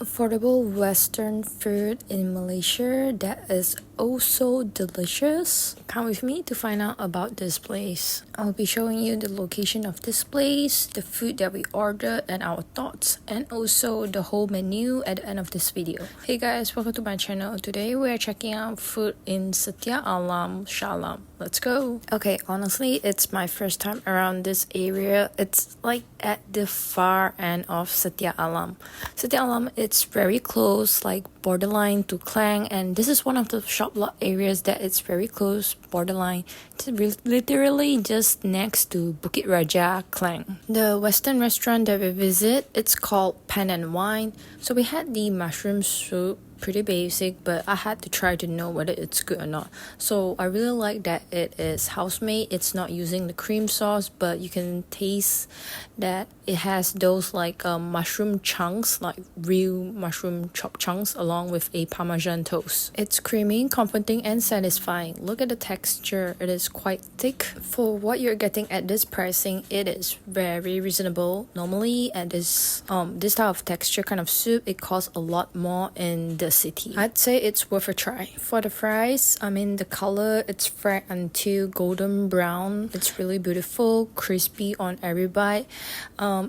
affordable Western food in Malaysia that is also delicious. Come with me to find out about this place. I'll be showing you the location of this place, the food that we ordered and our thoughts, and also the whole menu at the end of this video. Hey guys, welcome to my channel. Today we are checking out food in Setia Alam, Shah. Let's go. Okay, honestly, it's my first time around this area. It's like at the far end of Setia Alam. Setia Alam, it's very close, like borderline to Klang, and this is one of the shop lot areas that it's very close, borderline. It's literally just next to Bukit Raja, Klang. The Western restaurant that we visit, it's called Pen and Wine. So we had the mushroom soup, pretty basic, but I had to try to know whether it's good or not. So I really like that it is house-made. It's not using the cream sauce, but you can taste that it has those like mushroom chunks, like real mushroom chop chunks, along with a parmesan toast. It's creamy, comforting, and satisfying. Look at the texture. It is quite thick. For what you're getting at this pricing, it is very reasonable. Normally at this type of texture kind of soup, it costs a lot more in the city. I'd say it's worth a try. For the fries, the color, it's fried until golden brown. It's really beautiful, crispy on every bite.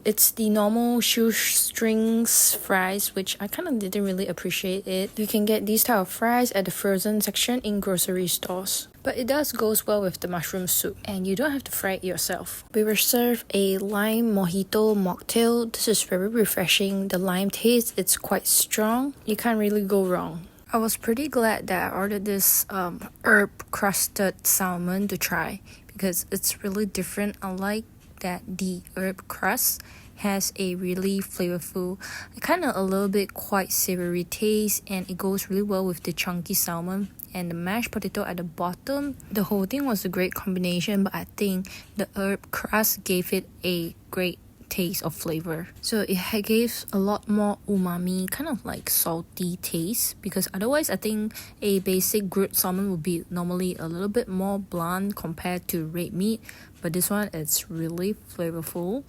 It's the normal shoestrings fries, which I kind of didn't really appreciate it. You can get these type of fries at the frozen section in grocery stores. But it does goes well with the mushroom soup, and you don't have to fry it yourself. We were served a lime mojito mocktail. This is very refreshing. The lime taste, it's quite strong. You can't really go wrong. I was pretty glad that I ordered this herb crusted salmon to try because it's really different. I like that the herb crust has a really flavorful, kind of a little bit quite savory taste, and it goes really well with the chunky salmon and the mashed potato at the bottom. The whole thing was a great combination, but I think the herb crust gave it a great taste of flavor. So it gave a lot more umami, kind of like salty taste, because otherwise I think a basic grilled salmon would be normally a little bit more blunt compared to red meat, but this one it's really flavorful.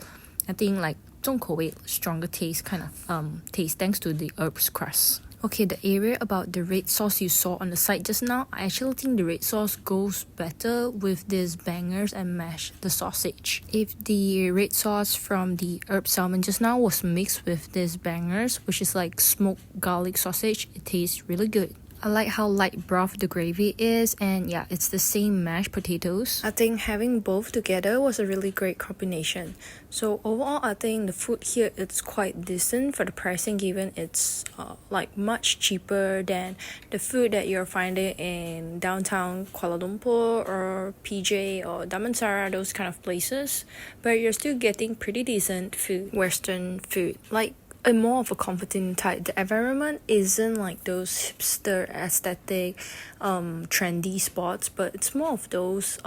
I think like 重口味, stronger taste kind of taste thanks to the herbs crust. Okay, the area about the red sauce you saw on the side just now, I actually think the red sauce goes better with these bangers and mash, the sausage. If the red sauce from the herb salmon just now was mixed with these bangers, which is like smoked garlic sausage, it tastes really good. I like how light broth the gravy is, and yeah, it's the same mashed potatoes. I think having both together was a really great combination. So overall, I think the food here it's quite decent for the pricing, given it's like much cheaper than the food that you're finding in downtown Kuala Lumpur or PJ or Damansara, those kind of places. But you're still getting pretty decent food, Western food, like a more of a comforting type. The environment isn't like those hipster aesthetic trendy spots, but it's more of those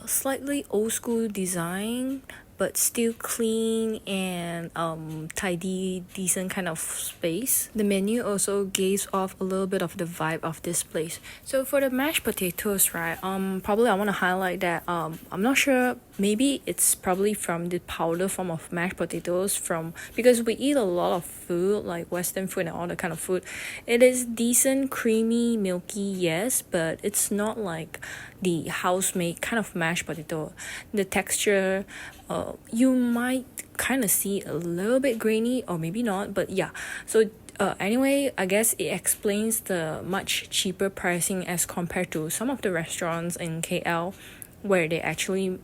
slightly old school design but still clean and tidy, decent kind of space. The menu also gives off a little bit of the vibe of this place. So for the mashed potatoes, right, probably I want to highlight that I'm not sure, maybe it's probably from the powder form of mashed potatoes, from because we eat a lot of food like Western food and all that kind of food. It is decent, creamy, milky, yes, but it's not like the house-made kind of mashed potato. The texture, you might kind of see a little bit grainy, or maybe not, but yeah. So anyway, I guess it explains the much cheaper pricing as compared to some of the restaurants in KL where they actually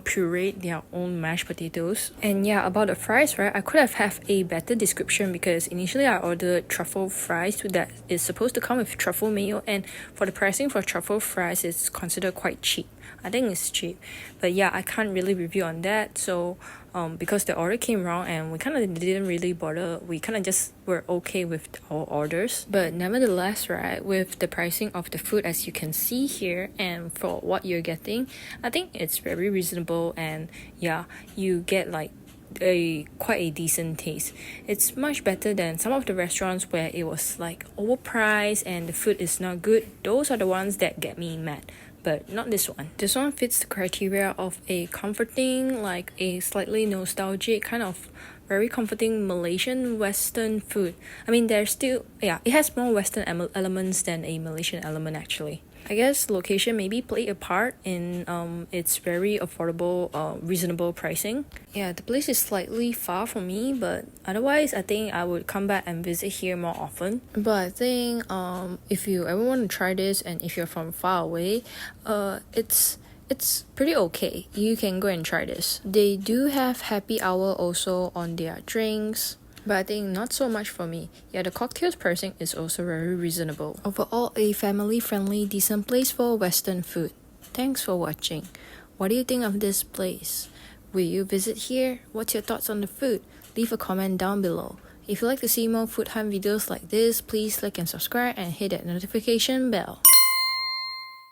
puree their own mashed potatoes. And yeah, about the fries, right, I could have a better description because initially I ordered truffle fries that is supposed to come with truffle mayo, and for the pricing for truffle fries, it's considered quite cheap. I think it's cheap, but yeah, I can't really review on that. So because the order came wrong and we kind of didn't really bother, we kind of just were okay with our orders. But nevertheless, right, with the pricing of the food as you can see here and for what you're getting, I think it's very reasonable, and yeah, you get like quite a decent taste. It's much better than some of the restaurants where it was like overpriced and the food is not good. Those are the ones that get me mad. but not this one. This one fits the criteria of a comforting, like a slightly nostalgic kind of very comforting Malaysian Western food. I mean, there's still, yeah, it has more Western elements than a Malaysian element actually. I guess location maybe play a part in its very affordable, reasonable pricing. Yeah, the place is slightly far from me, but otherwise I think I would come back and visit here more often. But I think if you ever want to try this and if you're from far away, it's pretty okay. You can go and try this. They do have happy hour also on their drinks, but I think not so much for me. Yeah, the cocktails pricing is also very reasonable. Overall, a family-friendly, decent place for Western food. Thanks for watching. What do you think of this place? Will you visit here? What's your thoughts on the food? Leave a comment down below. If you'd like to see more food hunt videos like this, please like and subscribe and hit that notification bell.